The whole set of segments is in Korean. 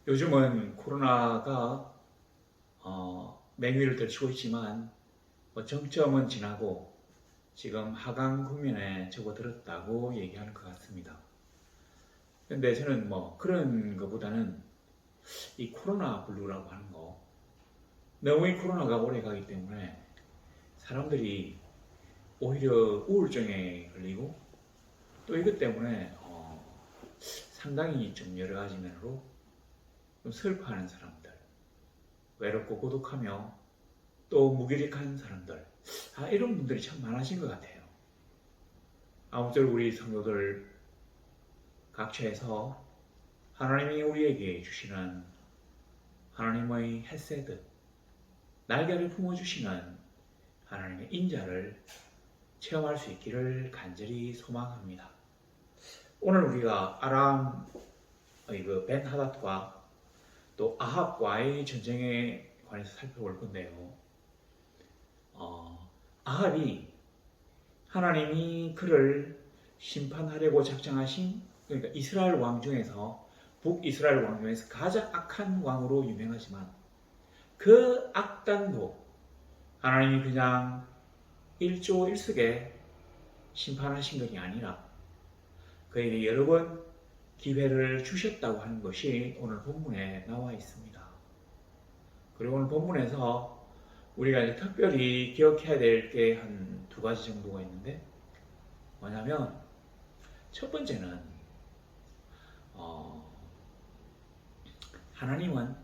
요즘은 코로나가 맹위를 떨치고 있지만 정점은 지나고 지금 하강 국면에 접어들었다고 얘기하는 것 같습니다. 근데 저는 그런 것보다는 이 코로나 블루라고 하는 거, 너무 이 코로나가 오래 가기 때문에 사람들이 오히려 우울증에 걸리고 또 이것 때문에 상당히 좀 여러 가지 면으로 좀 슬퍼하는 사람들, 외롭고 고독하며 또 무기력한 사람들, 이런 분들이 참 많아진 것 같아요. 아무쪼록 우리 성도들 각처에서 하나님이 우리에게 주시는 하나님의 헤세드, 날개를 품어주시는 하나님의 인자를 체험할 수 있기를 간절히 소망합니다. 오늘 우리가 아람의 벤 하닷과 또 아합과의 전쟁에 관해서 살펴볼 건데요. 아합이 하나님이 그를 심판하려고 작정하신, 그러니까 이스라엘 왕 중에서, 북이스라엘 왕 중에서 가장 악한 왕으로 유명하지만 그 악단도 하나님이 그냥 일조일석에 심판하신 것이 아니라 그에게 여러 번 기회를 주셨다고 하는 것이 오늘 본문에 나와 있습니다. 그리고 오늘 본문에서 우리가 이제 특별히 기억해야 될 게 한 두 가지 정도가 있는데, 뭐냐면 첫 번째는 하나님은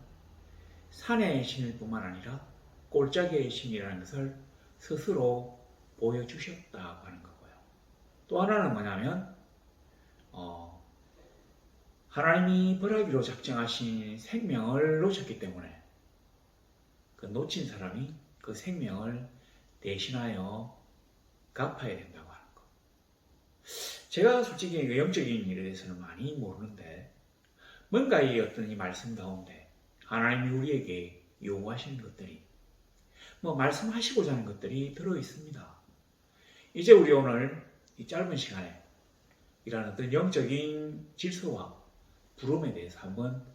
산의 신일 뿐만 아니라 골짜기의 신이라는 것을 스스로 보여주셨다고 하는 거고요. 또 하나는 뭐냐면 하나님이 벌하기로 작정하신 생명을 놓쳤기 때문에 그 놓친 사람이 그 생명을 대신하여 갚아야 된다고 하는 것. 제가 솔직히 영적인 일에 대해서는 많이 모르는데 뭔가 이 어떤 이 말씀 가운데 하나님이 우리에게 요구하시는 것들이 말씀하시고자 하는 것들이 들어 있습니다. 이제 우리 오늘 이 짧은 시간에 이런 어떤 영적인 질서와 부름에 대해서 한번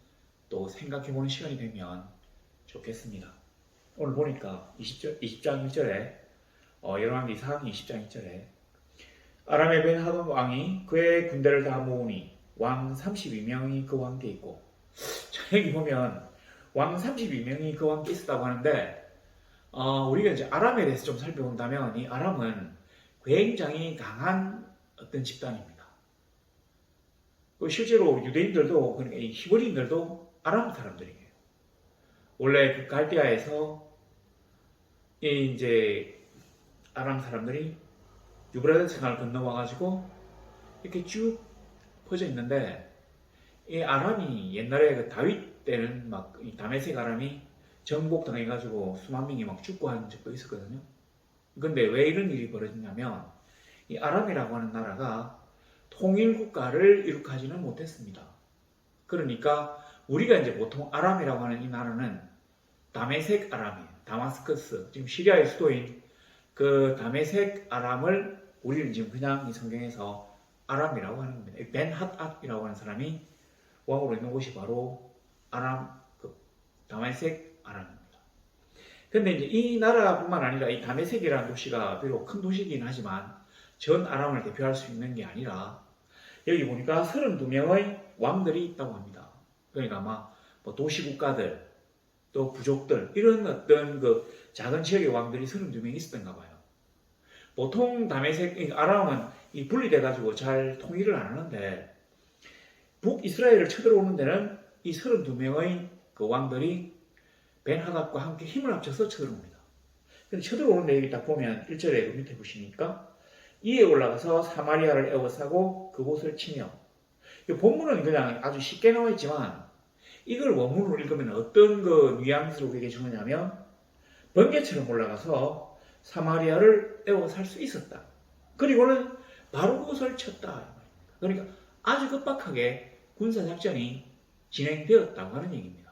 또 생각해보는 시간이 되면 좋겠습니다. 오늘 보니까 20장 1절에 열왕기상 20장 1절에 아람의 벤 하닷 왕이 그의 군대를 다 모으니 왕 32명이 그와 함께 있고, 여기 보면 왕 32명이 그와 함께 있었다고 하는데 우리가 이제 아람에 대해서 좀 살펴본다면 이 아람은 굉장히 강한 어떤 집단입니다. 실제로 유대인들도, 그러니까 이 히브리인들도 아람 사람들이에요. 원래 그 갈대아에서 이제 아람 사람들이 유브라데스 강을 건너와가지고 이렇게 쭉 퍼져 있는데, 이 아람이 옛날에 그 다윗 때는 막 이 다메섹 아람이 정복당해가지고 수만 명이 막 죽고 한 적도 있었거든요. 근데 왜 이런 일이 벌어졌냐면 이 아람이라고 하는 나라가 통일 국가를 이룩하지는 못했습니다. 그러니까 우리가 이제 보통 아람이라고 하는 이 나라는 다메섹 아람이에요. 다마스커스, 지금 시리아의 수도인 그 다메섹 아람을 우리는 지금 그냥 이 성경에서 아람이라고 하는 겁니다. 벤 핫앗이라고 하는 사람이 왕으로 있는 곳이 바로 아람, 그 다메섹 아람입니다. 근데 이제 이 나라뿐만 아니라 이 다메섹이라는 도시가 비록 큰 도시이긴 하지만 전 아람을 대표할 수 있는 게 아니라 여기 보니까 32명의 왕들이 있다고 합니다. 그러니까 아마 도시 국가들, 또 부족들, 이런 어떤 그 작은 지역의 왕들이 32명이 있었던가 봐요. 보통 다메섹, 아람은 이 분리돼가지고 잘 통일을 안 하는데 북이스라엘을 쳐들어오는 데는 이 32명의 그 왕들이 벤 하닷과 함께 힘을 합쳐서 쳐들어옵니다. 근데 쳐들어오는 내용이 딱 보면 1절에 그 밑에 보시니까 이에 올라가서 사마리아를 에워싸고 그곳을 치며, 이 본문은 그냥 아주 쉽게 나와 있지만 이걸 원문으로 읽으면 어떤 그 뉘앙스로 우리에게 주느냐면 번개처럼 올라가서 사마리아를 에워살 수 있었다. 그리고는 바로 그곳을 쳤다. 그러니까 아주 급박하게 군사작전이 진행되었다고 하는 얘기입니다.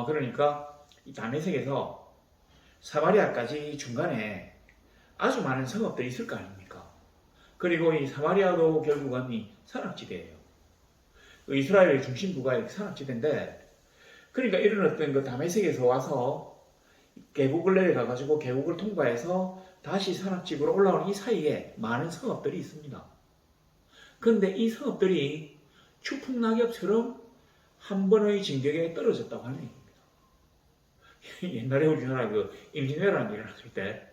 그러니까 이 다메섹에서 사마리아까지 중간에 아주 많은 성읍들이 있을 거 아닙니까? 그리고 이 사마리아도 결국은 이 산악지대예요. 이스라엘 중심부가 이렇게 산악지대인데, 그러니까 이런 어떤 그 다메섹에서 와서 계곡을 내려가가지고 계곡을 통과해서 다시 산악지구로 올라오는 이 사이에 많은 성읍들이 있습니다. 그런데 이 성읍들이 추풍낙엽처럼 한 번의 진격에 떨어졌다고 하는 얘기입니다. 옛날에 우리나라 그 임진왜란 일어났을 때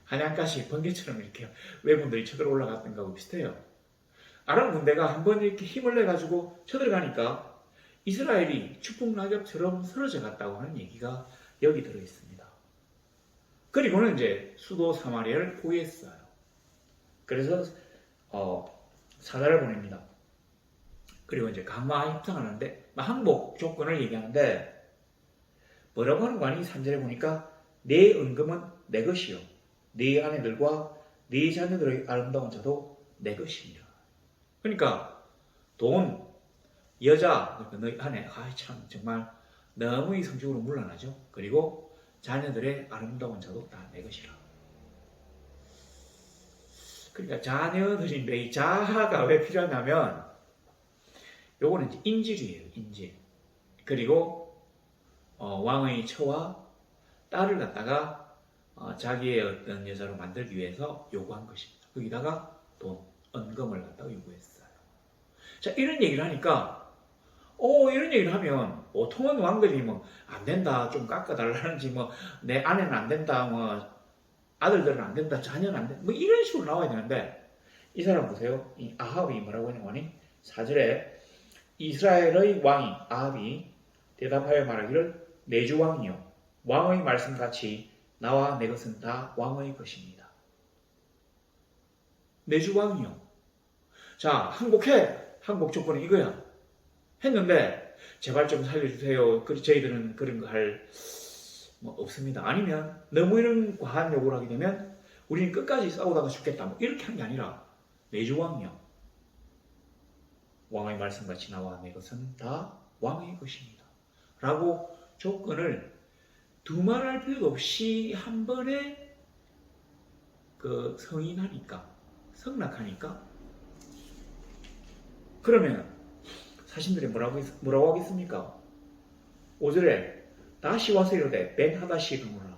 한양가시 번개처럼 이렇게 왜군들이 쳐들어 올라갔던 거하고 비슷해요. 아람 군대가 한 번 이렇게 힘을 내가지고 쳐들어가니까 이스라엘이 추풍낙엽처럼 쓰러져 갔다고 하는 얘기가 여기 들어있습니다. 그리고는 이제 수도 사마리아를 포위했어요. 그래서 사자를 보냅니다. 그리고 이제 강마 협상을 하는데 항복 조건을 얘기하는데 뭐라고 하는 거 아니? 3절에 보니까 내 은금은 내 것이요 네 아내들과 네 자녀들의 아름다운 자도 내 것이니라. 그러니까 돈, 여자, 그러니까 너희 아내, 참 정말 너무 성적으로 물러나죠. 그리고 자녀들의 아름다운 자도 다 내 것이라. 그러니까 자녀들인데 이 자아가 왜 필요하냐면 요거는 이제 인질이에요. 인질. 그리고 왕의 처와 딸을 갖다가 자기의 어떤 여자로 만들기 위해서 요구한 것입니다. 거기다가 돈, 은금을 갖다가 요구했어요. 자, 이런 얘기를 하니까 이런 얘기를 하면 보통은 왕들이 뭐 안 된다, 좀 깎아달라는지 뭐 내 아내는 안 된다, 뭐 아들들은 안 된다, 자녀는 안 된다, 뭐 이런 식으로 나와야 되는데 이 사람 보세요. 이 아합이 뭐라고 하냐면 4절에 이스라엘의 왕이 아합이 대답하여 말하기를 내 주 왕이요 왕의 말씀같이 나와 내 것은 다 왕의 것입니다. 내 주 왕이요. 자, 항복해. 항복 조건은 이거야. 했는데 제발 좀 살려주세요. 저희들은 그런 거 할 뭐 없습니다. 아니면 너무 이런 과한 요구를 하게 되면 우리는 끝까지 싸우다가 죽겠다. 뭐 이렇게 한 게 아니라 내 주 왕이요 왕의 말씀같이 나와 내 것은 다 왕의 것입니다. 라고 조건을 두말할 필요도 없이 한 번에 그 성인하니까, 성낙하니까, 그러면 사신들이 뭐라고 하겠습니까? 5절에 다시 와서 이르되 벤하다시 가무라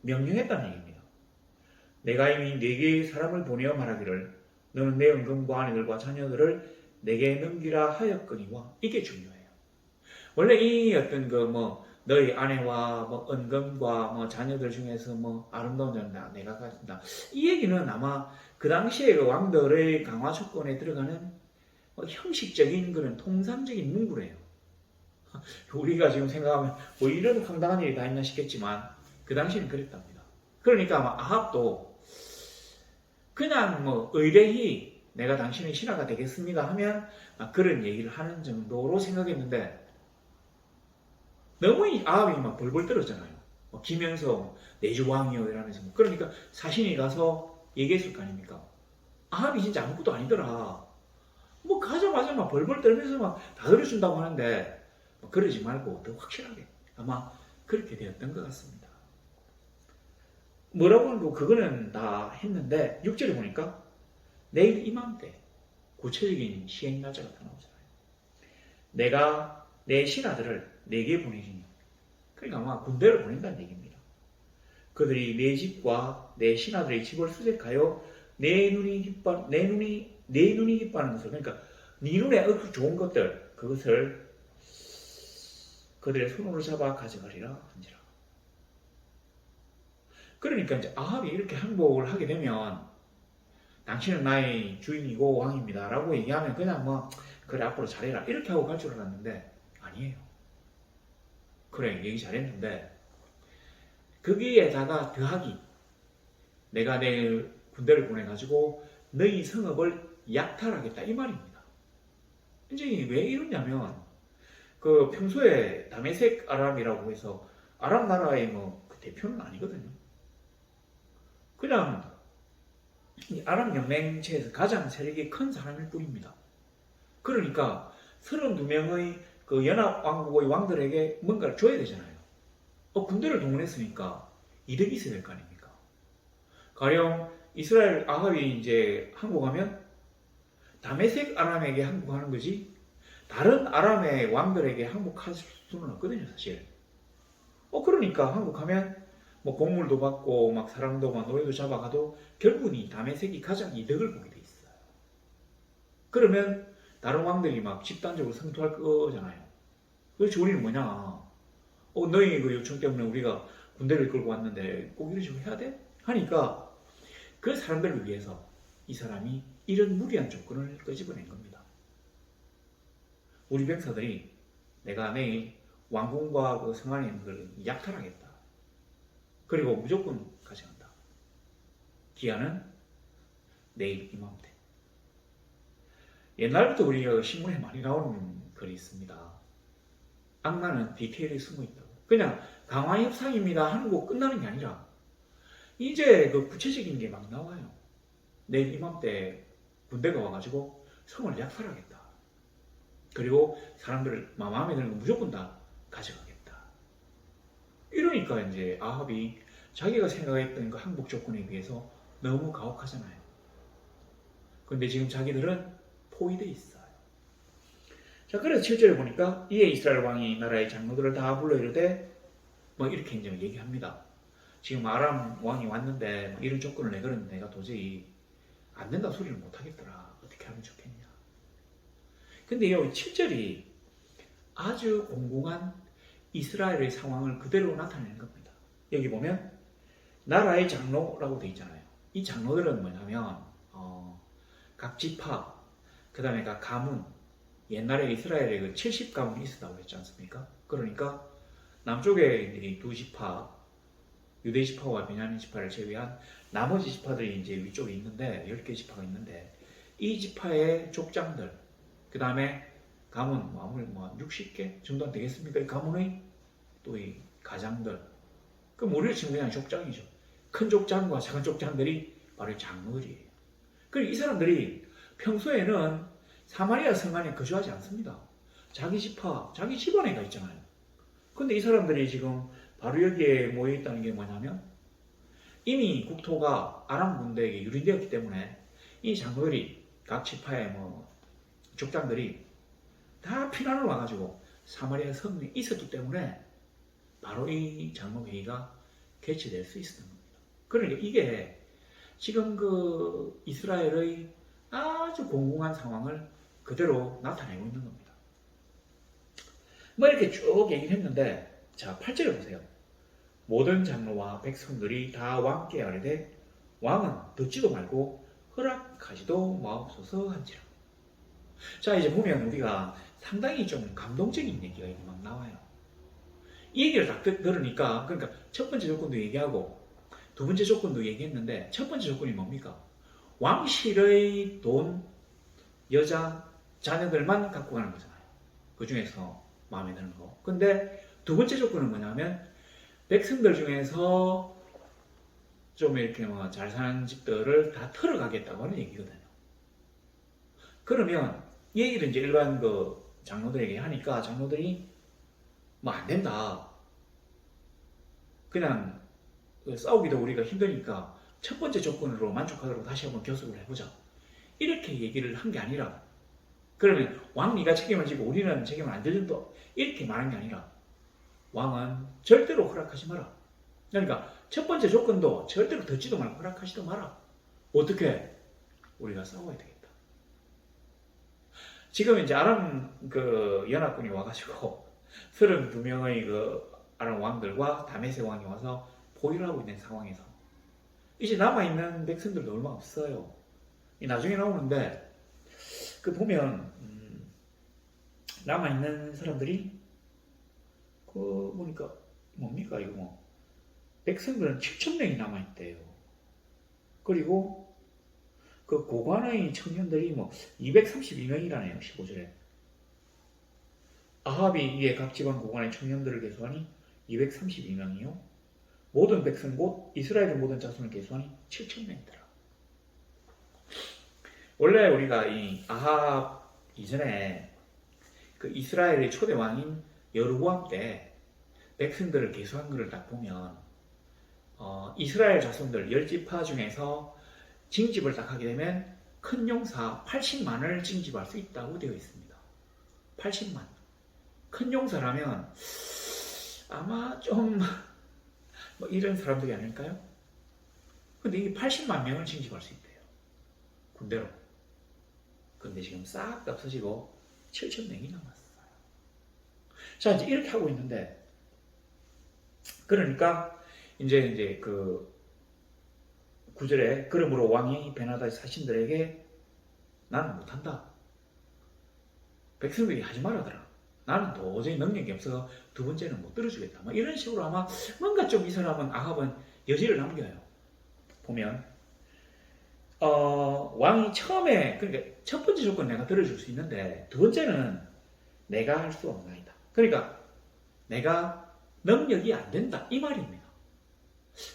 명령했다는 얘기입니다. 내가 이미 네게 사람을 보내어 말하기를 너는 내 은금과 아내들과 자녀들을 내게 넘기라 하였거니와. 이게 중요해요. 원래 이 어떤 너희 아내와 은금과 자녀들 중에서 아름다운 자는 내가 가진다. 이 얘기는 아마 그 당시에 그 왕들의 강화 조건에 들어가는 형식적인 그런 통상적인 문구래요. 우리가 지금 생각하면 이런 황당한 일이 다 있나 싶겠지만 그 당시에는 그랬답니다. 그러니까 아마 아합도 그냥 의뢰히 내가 당신의 신하가 되겠습니다 하면 그런 얘기를 하는 정도로 생각했는데 너무 이 아합이 벌벌 떨었잖아요. 기면서 내주 왕이요 이러면서 그러니까 사신이 가서 얘기했을 거 아닙니까? 아합이 진짜 아무것도 아니더라. 가자마자 벌벌 떨면서 다 들여준다고 하는데 그러지 말고 더 확실하게 아마 그렇게 되었던 것 같습니다. 뭐라고 하는 거 그거는 다 했는데 6절에 보니까 내일 이맘때 구체적인 시행 날짜가 다 나오잖아요. 내가 내 신하들을 내게 보내리니. 그러니까 아마 군대를 보낸다는 얘기입니다. 그들이 내 집과 내 신하들의 집을 수색하여 내 눈이 기뻐하는 것을, 그러니까 네 눈에 좋은 것들, 그것을 그들의 손으로 잡아 가져가리라 한지라. 그러니까 이제 아합이 이렇게 항복을 하게 되면 당신은 나의 주인이고 왕입니다 라고 얘기하면 그냥 그래 앞으로 잘해라 이렇게 하고 갈 줄 알았는데 아니에요. 그래 얘기 잘했는데 거기에다가 더하기 내가 내 군대를 보내가지고 너희 성읍을 약탈하겠다 이 말입니다. 이제 왜 이러냐면 그 평소에 다메섹 아람이라고 해서 아람 나라의 그 대표는 아니거든요. 그냥 이 아람 연맹체에서 가장 세력이 큰 사람일 뿐입니다. 그러니까 32명의 그 연합왕국의 왕들에게 뭔가를 줘야 되잖아요. 군대를 동원했으니까 이득이 있어야 될 거 아닙니까? 가령 이스라엘 아합이 이제 항복하면 다메섹 아람에게 항복하는 거지 다른 아람의 왕들에게 항복할 수는 없거든요, 사실. 그러니까 항복하면 뭐 곡물도 받고 막 사람도 막 노예도 잡아가도 결국은 이 다메섹이 가장 이득을 보게 돼 있어요. 그러면 다른 왕들이 막 집단적으로 성토할 거잖아요. 그렇지, 우리는 뭐냐? 너희 그 요청 때문에 우리가 군대를 끌고 왔는데 꼭 이런 식으로 해야 돼? 하니까 그 사람들을 위해서 이 사람이 이런 무리한 조건을 끄집어낸 겁니다. 우리 병사들이 내가 내일 왕궁과 그 성 안에 있는 걸 약탈하겠다. 그리고 무조건 가져간다. 기한은 내일 이맘때. 옛날부터 우리가 신문에 많이 나오는 글이 있습니다. 악마는 디테일에 숨어 있다고. 그냥 강화 협상입니다 하는 거 끝나는 게 아니라 이제 그 구체적인 게 막 나와요. 내일 이맘때 군대가 와가지고 성을 약탈하겠다. 그리고 사람들을 마음에 드는 거 무조건 다 가져가겠다. 이러니까 이제 아합이 자기가 생각했던 그 항복 조건에 비해서 너무 가혹하잖아요. 근데 지금 자기들은 포위돼 있어요. 자, 그래서 7절에 보니까 이에 이스라엘 왕이 나라의 장로들을 다 불러 이르되 뭐 이렇게 이제 얘기합니다. 지금 아람 왕이 왔는데 뭐 이런 조건을 내걸었는데 내가 도저히 안 된다 소리를 못 하겠더라. 어떻게 하면 좋겠냐. 근데 여기 7절이 아주 공공한 이스라엘의 상황을 그대로 나타내는 겁니다. 여기 보면 나라의 장로라고 되어 있잖아요. 이 장로들은 뭐냐면 각 지파, 그 다음에 각 가문, 옛날에 이스라엘에 그 70가문이 있었다고 했지 않습니까? 그러니까 남쪽에 이 두 지파, 유대 지파와 베냐민 지파를 제외한 나머지 지파들이 이제 위쪽에 있는데 10개 지파가 있는데 이 지파의 족장들, 그 다음에 가문 아무리 60개 정도는 되겠습니까? 이 가문의 또 이 가장들, 그럼 우리를 치면 그냥 족장이죠. 큰 족장과 작은 족장들이 바로 장로들이에요. 그리고 이 사람들이 평소에는 사마리아 성 안에 거주하지 않습니다. 자기 지파, 자기 집안에가 있잖아요. 근데 이 사람들이 지금 바로 여기에 모여 있다는 게 뭐냐면 이미 국토가 아람 군대에게 유린되었기 때문에 이 장로들이 각 지파의 족장들이 다 피난을 와가지고 사마리아 성에 있었기 때문에 바로 이 장로회의가 개최될 수 있었던 겁니다. 그러니까 이게 지금 그 이스라엘의 아주 공공한 상황을 그대로 나타내고 있는 겁니다. 뭐 이렇게 쭉 얘기를 했는데, 자, 8절에 보세요. 모든 장로와 백성들이 다 왕께 아뢰되 왕은 듣지도 말고 허락하지도 마옵소서 한지라. 자, 이제 보면 우리가 상당히 좀 감동적인 얘기가 막 나와요. 이 얘기를 딱 들으니까, 그러니까 첫 번째 조건도 얘기하고 두 번째 조건도 얘기했는데, 첫 번째 조건이 뭡니까? 왕실의 돈, 여자, 자녀들만 갖고 가는 거잖아요. 그 중에서 마음에 드는 거. 근데 두 번째 조건은 뭐냐면 백성들 중에서 좀 이렇게 잘 사는 집들을 다 털어가겠다고 하는 얘기거든요. 그러면 이 얘기를 이제 일반 그 장로들에게 하니까 장로들이 안 된다. 그냥 싸우기도 우리가 힘드니까 첫 번째 조건으로 만족하도록 다시 한번 교섭을 해보자. 이렇게 얘기를 한 게 아니라, 그러면 왕 네가 책임을 지고 우리는 책임을 안 져준다. 이렇게 말한 게 아니라 왕은 절대로 허락하지 마라. 그러니까 첫 번째 조건도 절대로 듣지도 말고 허락하지도 마라. 어떻게? 우리가 싸워야 되겠다. 지금 이제 아람 그 연합군이 와가지고 32명의 그 아람 왕들과 다메섹 왕이 와서 포위를 하고 있는 상황에서 이제 남아있는 백성들도 얼마 없어요. 나중에 나오는데 그 보면 남아있는 사람들이 그 보니까 뭡니까 이거 백성들은 7,000명이 남아있대요. 그리고 그 고관의 청년들이 232명이라네요. 15절에 아합이 위에 각 지방 고관의 청년들을 계수하니 232명이요. 모든 백성 곧 이스라엘의 모든 자손을 계수하니 7,000명이더라. 원래 우리가 이 아합 이전에 그 이스라엘의 초대 왕인 여로보암 때 백성들을 계수한 것을 딱 보면 이스라엘 자손들 10지파 중에서 징집을 딱 하게 되면 큰 용사 80만을 징집할 수 있다고 되어 있습니다. 80만. 큰 용사라면 아마 좀 뭐 이런 사람들이 아닐까요? 근데 이게 80만 명을 징집할 수 있대요. 군대로. 근데 지금 싹 다 없어지고 7천 명이 남았어요. 자, 이제 이렇게 하고 있는데, 그러니까 이제 그 구절에 그러므로 왕이 베나다의 사신들에게 나는 못한다. 백성들이 하지 말아더라. 나는 도저히 능력이 없어서 두 번째는 못 들어주겠다. 뭐 이런 식으로 아마 뭔가 좀 이 사람은 아합은 여지를 남겨요. 보면 왕이 처음에 그러니까 첫 번째 조건 내가 들어줄 수 있는데 두 번째는 내가 할 수 없나이다. 그러니까 내가 능력이 안 된다 이 말입니다.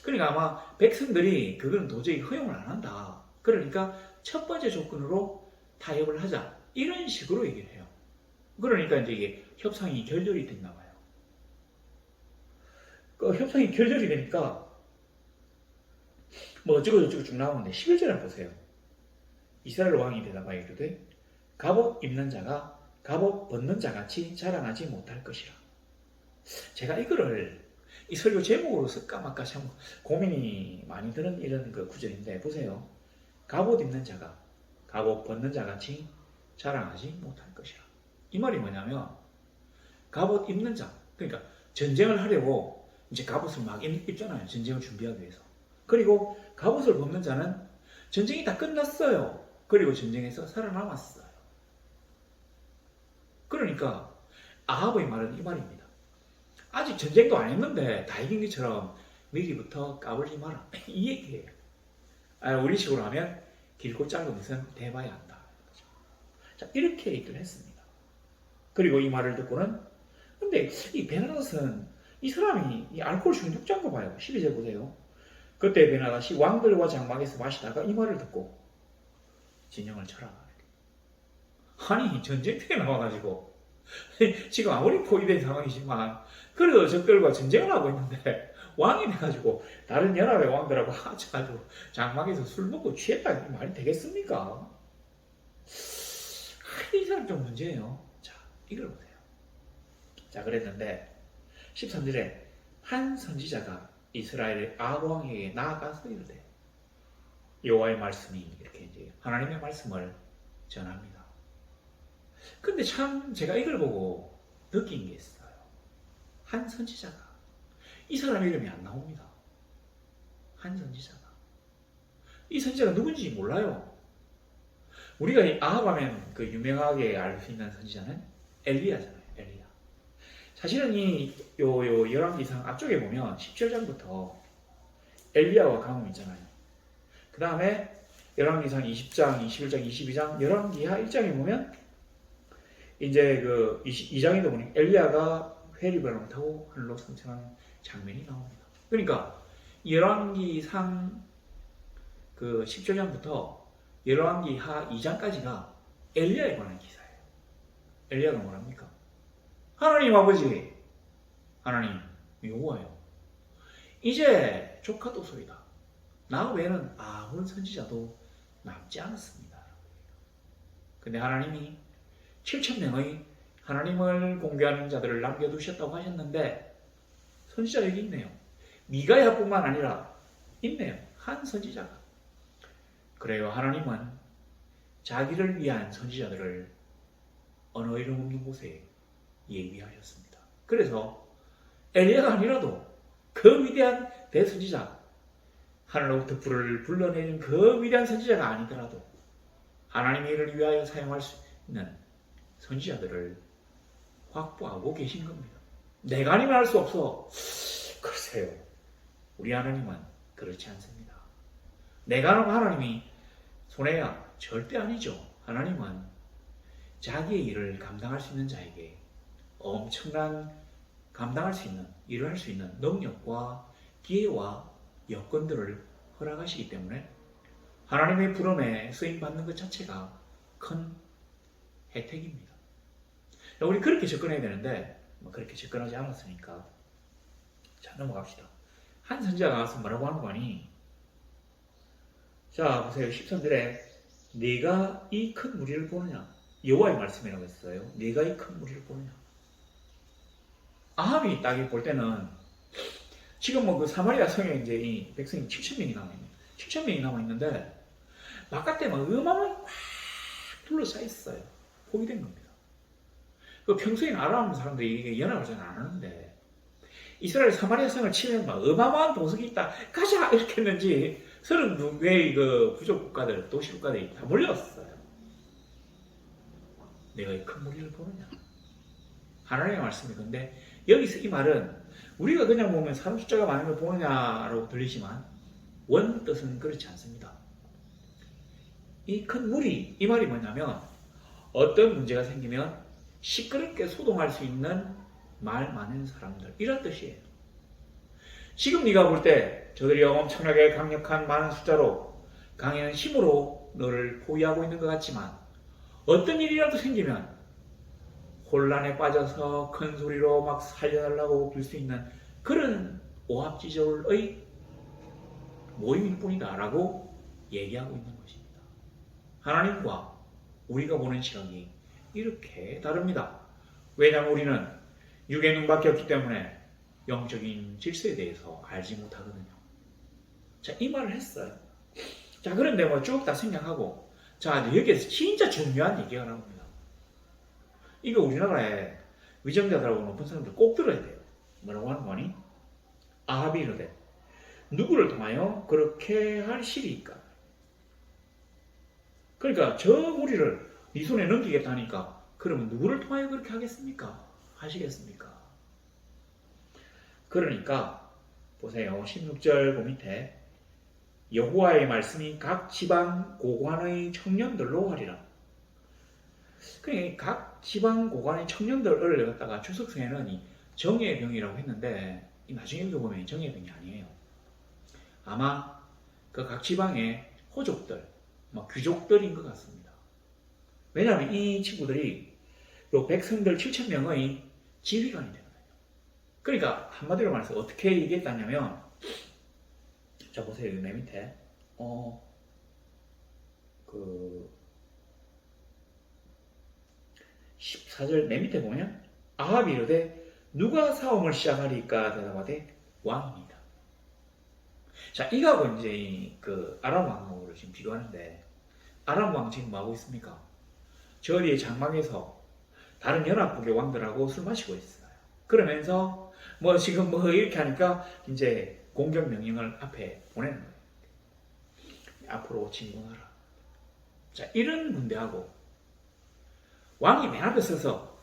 그러니까 아마 백성들이 그건 도저히 허용을 안 한다. 그러니까 첫 번째 조건으로 타협을 하자 이런 식으로 얘기를 해요. 그러니까 이제 이게 협상이 결렬이 됐나 봐요. 그 협상이 결렬이 되니까 뭐 어쩌고저쩌고 쭉 나오는데 11절에 보세요. 이스라엘 왕이 대답하여 이르되 갑옷 입는 자가 갑옷 벗는 자같이 자랑하지 못할 것이라. 제가 이거를 이 설교 제목으로 쓸까 말까 참 고민이 많이 드는 이런 그 구절인데 보세요. 갑옷 입는 자가 갑옷 벗는 자같이 자랑하지 못할 것이라. 이 말이 뭐냐면 갑옷 입는 자, 그러니까 전쟁을 하려고 이제 갑옷을 막 입잖아요. 전쟁을 준비하기 위해서. 그리고 갑옷을 벗는 자는 전쟁이 다 끝났어요. 그리고 전쟁에서 살아남았어요. 그러니까 아합의 말은 이 말입니다. 아직 전쟁도 안 했는데 다 이긴 것처럼 미리부터 까불지 마라. 이 얘기예요. 우리 식으로 하면 길고 짧은 것은 대봐야 한다. 자, 이렇게 얘기를 했습니다. 그리고 이 말을 듣고는 근데 이 베나닷은 이 사람이 이 알코올 중독자인가 봐요. 12절 보세요. 그때 베나닷이 왕들과 장막에서 마시다가 이 말을 듣고 진영을 쳐라. 아니 전쟁터에 나와가지고 지금 아무리 포위된 상황이지만 그래도 적들과 전쟁을 하고 있는데 왕이 돼가지고 다른 연합의 왕들하고 합쳐가지고 장막에서 술 먹고 취했다 이 말이 되겠습니까? 이 사람 좀 문제예요. 자, 이걸 보세요. 자, 그랬는데 13절에 한 선지자가 이스라엘의 아합 왕에게 나아가서 이르되 여호와의 말씀이 이렇게 이제 하나님의 말씀을 전합니다. 근데 참 제가 이걸 보고 느낀 게 있어요. 한 선지자가 이 사람 이름이 안 나옵니다. 한 선지자가 이 선지자가 누군지 몰라요. 우리가 아합하면 그 유명하게 알 수 있는 선지자는 엘리야잖아요. 엘리야. 사실은 이 열왕기상 앞쪽에 보면 17장부터 엘리야와 가뭄 있잖아요. 그 다음에 열왕기상 20장, 21장, 22장, 열왕기하 1장에 보면 이제 그 2장에도 보니 엘리야가 회리바람을 타고 하늘로 승천하는 장면이 나옵니다. 그러니까 열왕기상 그 17장부터 열왕기하 2장까지가 엘리야에 관한 기사예요. 엘리야가 뭐랍니까? 하나님 아버지, 하나님 여호와요. 이제 조카도 소이다. 나 외에는 아무런 선지자도 남지 않았습니다. 근데 하나님이 7,000명의 하나님을 공개하는 자들을 남겨두셨다고 하셨는데 선지자 여기 있네요. 미가야뿐만 아니라 있네요. 한 선지자가. 그래요. 하나님은 자기를 위한 선지자들을 어느 이름 없는 곳에 예비하셨습니다. 그래서 엘리야가 아니라도 그 위대한 대선지자, 하늘로부터 불을 불러내는 그 위대한 선지자가 아니더라도 하나님의 일을 위하여 사용할 수 있는 선지자들을 확보하고 계신 겁니다. 내가 아니면 할 수 없어. 글쎄요. 우리 하나님은 그렇지 않습니다. 내가 하면 하나님이 손해야 절대 아니죠. 하나님은 자기의 일을 감당할 수 있는 자에게 엄청난 감당할 수 있는 일을 할 수 있는 능력과 기회와 여건들을 허락하시기 때문에 하나님의 부름에 쓰임받는 것 자체가 큰 혜택입니다. 우리 그렇게 접근해야 되는데 그렇게 접근하지 않았으니까 자 넘어갑시다. 한 선지자가 가서 뭐라고 하는 거니? 자 보세요. 13절에 네가 이 큰 무리를 보느냐? 여호와의 말씀이라고 했어요. 네가 이 큰 무리를 보느냐. 아합이 딱 볼 때는 지금 뭐 그 사마리아 성에 이제 이 백성이 7,000명이 남아있네. 7,000명이 남아있는데 바깥에 막 어마어마하게 막 둘러싸 있어요. 포위된 겁니다. 그 평소에는 아람 사람들이 이게 연합을 잘 안 하는데 이스라엘 사마리아 성을 치면 막 어마어마한 보석이 있다. 가자! 이렇게 했는지 32개의 그 부족 국가들, 도시 국가들이 다 몰려왔어요. 내가 이 큰 무리를 보느냐. 하나님의 말씀이 근데 여기서 이 말은 우리가 그냥 보면 사람 숫자가 많은 걸 보느냐라고 들리지만 원뜻은 그렇지 않습니다. 이 큰 무리, 이 말이 뭐냐면 어떤 문제가 생기면 시끄럽게 소동할 수 있는 말 많은 사람들, 이런 뜻이에요. 지금 네가 볼 때 저들이 엄청나게 강력한 많은 숫자로 강한 힘으로 너를 포위하고 있는 것 같지만 어떤 일이라도 생기면 혼란에 빠져서 큰 소리로 막 살려달라고 빌 수 있는 그런 오합지졸의 모임일 뿐이다 라고 얘기하고 있는 것입니다. 하나님과 우리가 보는 시각이 이렇게 다릅니다. 왜냐하면 우리는 육의 눈밖에 없기 때문에 영적인 질서에 대해서 알지 못하거든요. 자, 이 말을 했어요. 자, 그런데 뭐 쭉 다 생각하고, 자, 여기에서 진짜 중요한 얘기가 나옵니다. 이거 우리나라에 위정자들하고 높은 사람들 꼭 들어야 돼요. 뭐라고 하는 거니? 아합이 이르되 누구를 통하여 그렇게 할 실이니까. 그러니까 저 무리를 네 손에 넘기겠다 하니까 그러면 누구를 통하여 그렇게 하겠습니까? 하시겠습니까? 그러니까 보세요. 16절 그 밑에 여호와의 말씀이 각 지방 고관의 청년들로 하리라. 그러니까 각 지방 고관의 청년들을 갖다가 주석서에는 이 정예의 병이라고 했는데 나중에 읽어보면 정예의 병이 아니에요. 아마 그 각 지방의 호족들, 귀족들인 것 같습니다. 왜냐하면 이 친구들이 요 백성들 7,000명의 지휘관이 되거든요. 그러니까 한마디로 말해서 어떻게 얘기했다냐면, 자 보세요. 맨 밑에 14절 맨 밑에 보면 아합이 이르되 누가 싸움을 시작하리까 대답하되 왕입니다. 자, 이거하고 이제 그 아람 왕으로 지금 비교하는데, 아람 왕 지금 뭐 하고 있습니까? 저 뒤에 장막에서 다른 연합국의 왕들하고 술 마시고 있어요. 그러면서 지금 이렇게 하니까 이제 공격 명령을 앞에 보내는 거예요. 앞으로 진군하라. 자, 이런 군대하고 왕이 맨 앞에 서서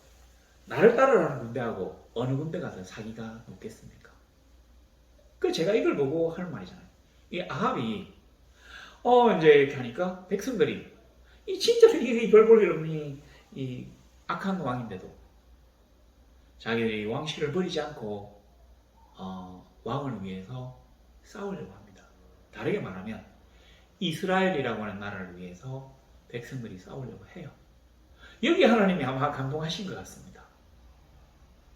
나를 따르라는 군대하고 어느 군대가 더 사기가 높겠습니까? 그 제가 이걸 보고 하는 말이잖아요. 이 아합이 이제 이렇게 하니까 백성들이 진짜 이 별 볼 일 없는 이 악한 왕인데도 자기들이 왕실을 버리지 않고 왕을 위해서 싸우려고 합니다. 다르게 말하면 이스라엘이라고 하는 나라를 위해서 백성들이 싸우려고 해요. 여기 하나님이 아마 감동하신 것 같습니다.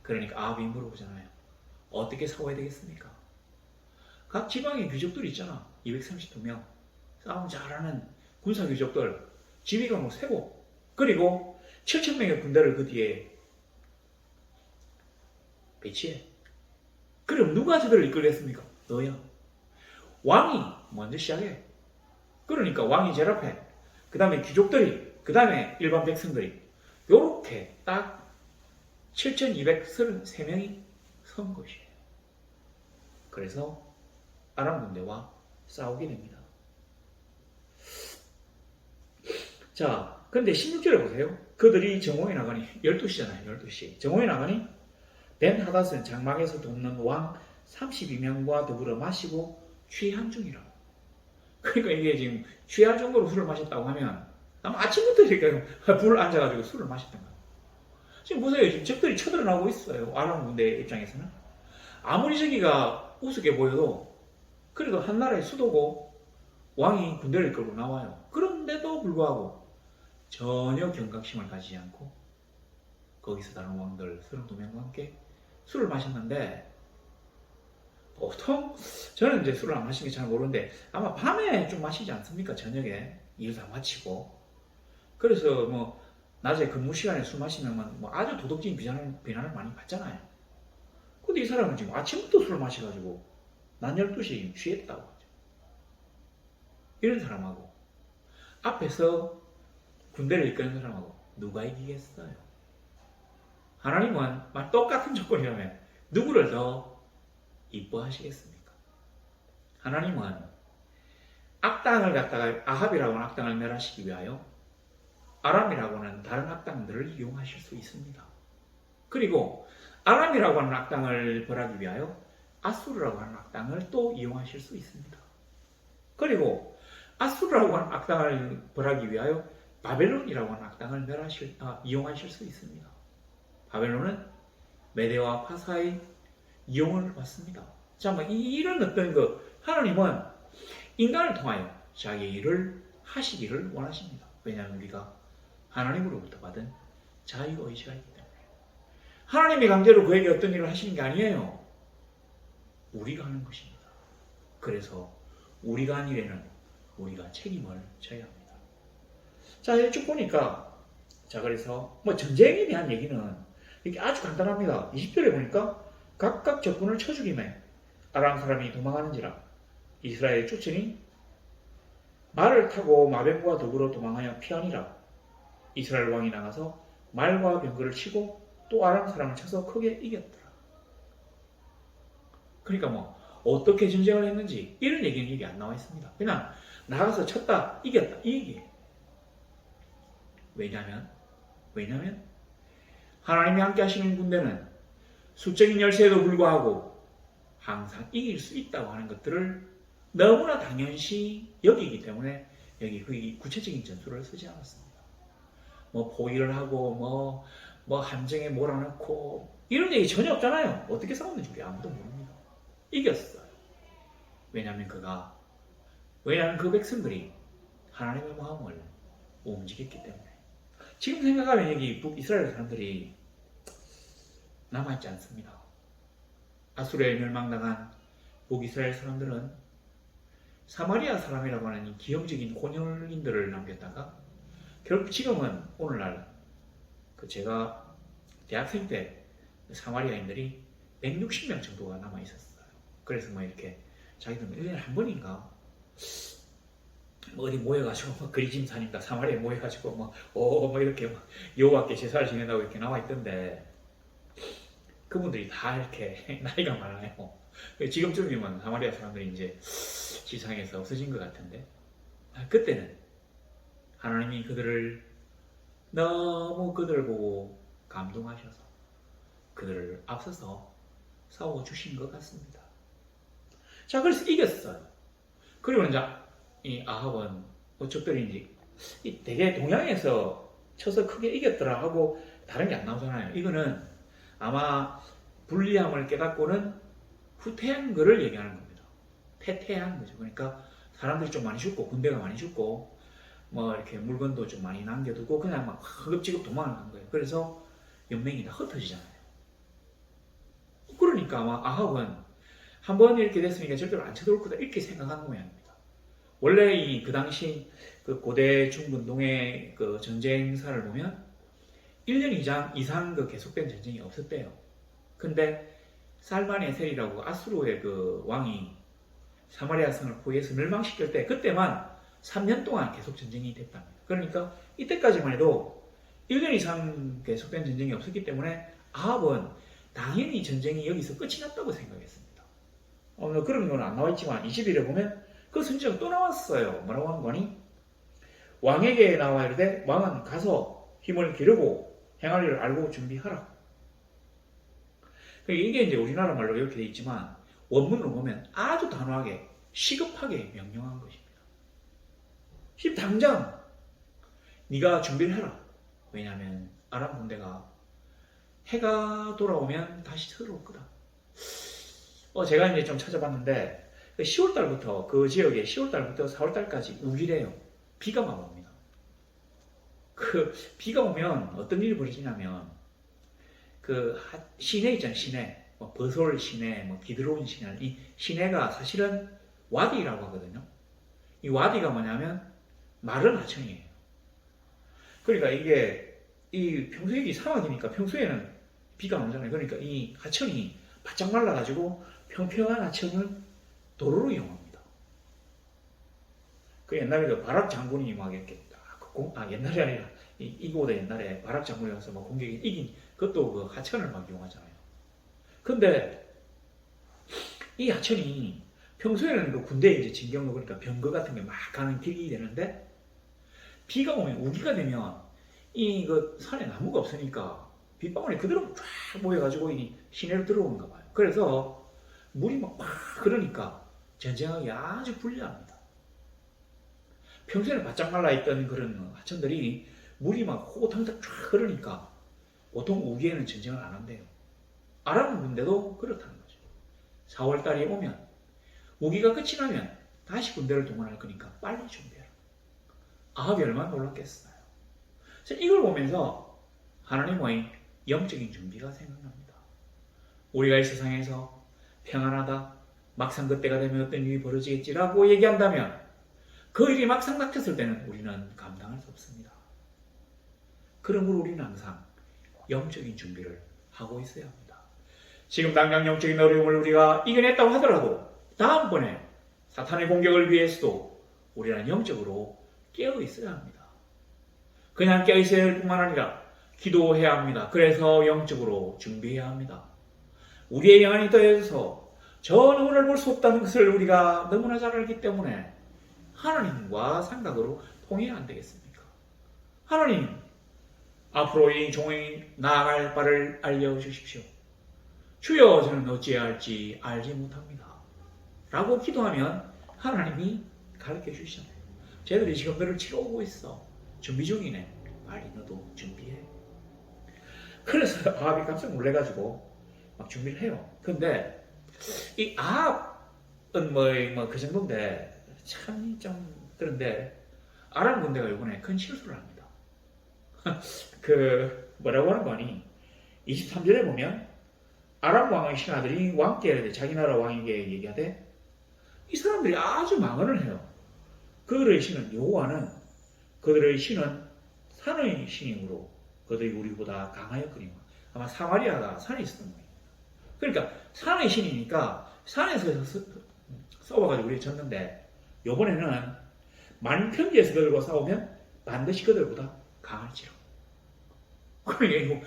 그러니까 아합이 물어보잖아요. 어떻게 싸워야 되겠습니까? 각 지방의 귀족들이 있잖아. 232명. 싸움 잘하는 군사 귀족들. 지휘관으로 세고, 그리고 7,000명의 군대를 그 뒤에 배치해. 그럼 누가 저들을 이끌겠습니까? 너야. 왕이 먼저 시작해. 그러니까 왕이 제일 앞에, 그 다음에 귀족들이, 그 다음에 일반 백성들이, 요렇게 딱 7,233명이 선 것이에요. 그래서 아람 군대와 싸우게 됩니다. 자, 근데 16절에 보세요. 그들이 정오에 나가니, 12시잖아요. 12시. 정오에 나가니 벤하닷은 장막에서 돕는 왕 32명과 더불어 마시고 취한 중이라고. 그러니까 이게 지금 취할 정도로 술을 마셨다고 하면 아마 아침부터 이렇게 불을 앉아가지고 술을 마셨던 거예요. 지금 보세요. 지금 적들이 쳐들어나오고 있어요. 아람 군대 입장에서는. 아무리 저기가 우습게 보여도 그래도 한 나라의 수도고 왕이 군대를 이끌고 나와요. 그런데도 불구하고 전혀 경각심을 가지지 않고 거기서 다른 왕들 32명과 함께 술을 마셨는데, 보통 저는 이제 술을 안 마시는 게 잘 모르는데 아마 밤에 좀 마시지 않습니까? 저녁에 일 다 마치고. 그래서 낮에 근무 시간에 술 마시면 뭐 아주 도덕적인 비난을 많이 받잖아요. 근데 이 사람은 지금 아침부터 술을 마셔가지고 난 12시에 취했다고 하죠. 이런 사람하고 앞에서 군대를 이끄는 사람하고 누가 이기겠어요? 하나님은 똑같은 조건이라면 누구를 더 이뻐하시겠습니까? 하나님은 악당을 갖다가 아합이라고 하는 악당을 멸하시기 위하여 아람이라고 하는 다른 악당들을 이용하실 수 있습니다. 그리고 아람이라고 하는 악당을 벌하기 위하여 아수르라고 하는 악당을 또 이용하실 수 있습니다. 그리고 아수르라고 하는 악당을 벌하기 위하여 바벨론이라고 하는 악당을 이용하실 수 있습니다. 바벨론은 메대와 파사의 이용을 받습니다. 자, 이런 어떤 하나님은 인간을 통하여 자기의 일을 하시기를 원하십니다. 왜냐하면 우리가 하나님으로부터 받은 자유의지가 있기 때문에. 하나님이 강제로 그에게 어떤 일을 하시는 게 아니에요. 우리가 하는 것입니다. 그래서 우리가 한 일에는 우리가 책임을 져야 합니다. 자, 쭉 보니까 그래서 전쟁에 대한 얘기는 이게 아주 간단합니다. 20절에 보니까 각각 적군을 쳐 죽이매 아람 사람이 도망하는지라 이스라엘의 쫓으니 말을 타고 마병과 더불어 도망하여 피하니라. 이스라엘 왕이 나가서 말과 병거를 치고 또 아람 사람을 쳐서 크게 이겼더라. 그러니까 어떻게 전쟁을 했는지 이런 얘기는 여기 안 나와 있습니다. 그냥 나가서 쳤다, 이겼다 이 얘기예요. 왜냐하면 하나님이 함께 하시는 군대는 수적인 열세에도 불구하고 항상 이길 수 있다고 하는 것들을 너무나 당연시 여기기 때문에 여기 구체적인 전술을 쓰지 않았습니다. 포위를 하고 함정에 몰아넣고 이런 얘기 전혀 없잖아요. 어떻게 싸웠는지 우리 아무도 모릅니다. 이겼어요. 왜냐하면 그 백성들이 하나님의 마음을 움직였기 때문에. 지금 생각하면 여기 북이스라엘 사람들이 남아있지 않습니다. 아수르에 멸망당한 북이스라엘 사람들은 사마리아 사람이라고 하는 이 기형적인 곤혈인들을 남겼다가 결국 지금은 오늘날 제가 대학생 때 사마리아인들이 160명 정도가 남아있었어요. 그래서 이렇게 자기들은 1년에 한 번인가 어디 모여가지고 그리짐산인가 사마리아에 모여가지고 이렇게 여호와께 제사를 지낸다고 이렇게 나와 있던데 그분들이 다 이렇게 나이가 많아요. 지금쯤이면 사마리아 사람들이 이제 지상에서 없어진 것 같은데 그때는 하나님이 너무 그들을 보고 감동하셔서 그들을 앞서서 싸워주신 것 같습니다. 자, 그래서 이겼어요. 그리고 이제 이 아합은 적들인지 되게 동양에서 쳐서 크게 이겼더라 하고 다른 게 안 나오잖아요. 이거는 아마 불리함을 깨닫고는 후퇴한 거를 얘기하는 겁니다. 패퇴한 거죠. 그러니까 사람들이 좀 많이 죽고 군대가 많이 죽고 이렇게 물건도 좀 많이 남겨두고 그냥 허겁지겁 도망을 간 거예요. 그래서 연맹이 다 흩어지잖아요. 그러니까 아마 아합은 한 번 이렇게 됐으니까 절대로 안 쳐들어올 거다 이렇게 생각한 모양입니다. 원래 그 당시 그 고대 중분동의 그 전쟁사를 보면 1년 이상 계속된 전쟁이 없었대요. 근데 살만에셀이라고 아수르의 그 왕이 사마리아 성을 포위해서 멸망시킬 때 그때만 3년 동안 계속 전쟁이 됐답니다. 그러니까 이때까지만 해도 1년 이상 계속된 전쟁이 없었기 때문에 아합은 당연히 전쟁이 여기서 끝이 났다고 생각했습니다. 그런 건 안 나와 있지만 20일에 보면 그 선지자가 또 나왔어요. 뭐라고 한 거니? 왕에게 나와 이르되 왕은 가서 힘을 기르고 행할 일을 알고 준비하라. 이게 이제 우리나라 말로 이렇게 되어 있지만 원문으로 보면 아주 단호하게 시급하게 명령한 것입니다. 지금 당장 네가 준비를 해라. 왜냐하면 아람 군대가 해가 돌아오면 다시 들어올 거다. 제가 이제 좀 찾아봤는데 10월달부터 그 지역에 10월달부터 4월달까지 우기래요. 비가 막 옵니다. 그 비가 오면 어떤 일이 벌어지냐면 그 시내 있잖아요. 시내 버솔 시내, 기드론 시내, 이 시내가 사실은 와디라고 하거든요. 이 와디가 뭐냐면 마른 하천이에요. 그러니까 이게 이 평소에 이 사막이니까 평소에는 비가 안 오잖아요. 그러니까 이 하천이 바짝 말라가지고 평평한 하천을 도로로 이용합니다. 그 옛날에 그 바락 장군이 막 이렇게 옛날이 아니라 이고대 옛날에 바락 장군이 와서 막 공격에 이긴 그것도 그 하천을 막 이용하잖아요. 근데 이 하천이 평소에는 그 군대에 이제 진경로 그러니까 병거 같은 게 막 가는 길이 되는데 비가 오면 우기가 되면 이 그 산에 나무가 없으니까 빗방울이 그대로 쫙 모여가지고 이 시내로 들어오는가 봐요. 그래서 물이 막 그러니까 전쟁하기 아주 불리합니다. 평소에는 바짝 말라있던 그런 하천들이 물이 막 호탕탕 쫙 흐르니까 보통 우기에는 전쟁을 안 한대요. 아랍 군대도 그렇다는 거죠. 4월달이 오면 우기가 끝이 나면 다시 군대를 동원할 거니까 빨리 준비해라. 아합이 얼마나 놀랐겠어요. 이걸 보면서 하나님의 영적인 준비가 생각납니다. 우리가 이 세상에서 평안하다, 막상 그때가 되면 어떤 일이 벌어지겠지라고 얘기한다면 그 일이 막상 닥쳤을 때는 우리는 감당할 수 없습니다. 그러므로 우리는 항상 영적인 준비를 하고 있어야 합니다. 지금 당장 영적인 어려움을 우리가 이겨냈다고 하더라도 다음번에 사탄의 공격을 위해서도 우리는 영적으로 깨어 있어야 합니다. 그냥 깨어 있어야 할 뿐만 아니라 기도해야 합니다. 그래서 영적으로 준비해야 합니다. 우리의 영안이 떠여서 저 너무를 볼 수 없다는 것을 우리가 너무나 잘 알기 때문에 하나님과 생각으로 통해야 안 되겠습니까? 하나님, 앞으로 이 종이 나아갈 바를 알려주십시오. 주여, 저는 어찌해야 할지 알지 못합니다. 라고 기도하면 하나님이 가르쳐 주시잖아요. 쟤들이 지금 너를 치러오고 있어. 준비 중이네. 빨리 너도 준비해. 그래서 아합이 깜짝 놀래가지고 막 준비를 해요. 근데 이 아합은 뭐 그 정도인데 참 좀 그런데 아람 군대가 이번에 큰 실수를 합니다. 그 뭐라고 하는 거니? 23절에 보면 아람 왕의 신하들이 왕께 자기 나라 왕에게 얘기하되 이 사람들이 아주 망언을 해요. 그들의 신은 여호와는 그들의 신은 산의 신이므로 그들이 우리보다 강하였거니와. 아마 사마리아가 산에 있었던 거예요. 그러니까 산의 신이니까 산에서 싸워가지고 우리 졌는데 이번에는 만평지에서 그들과 싸우면 반드시 그들보다 강할지라. 그러니까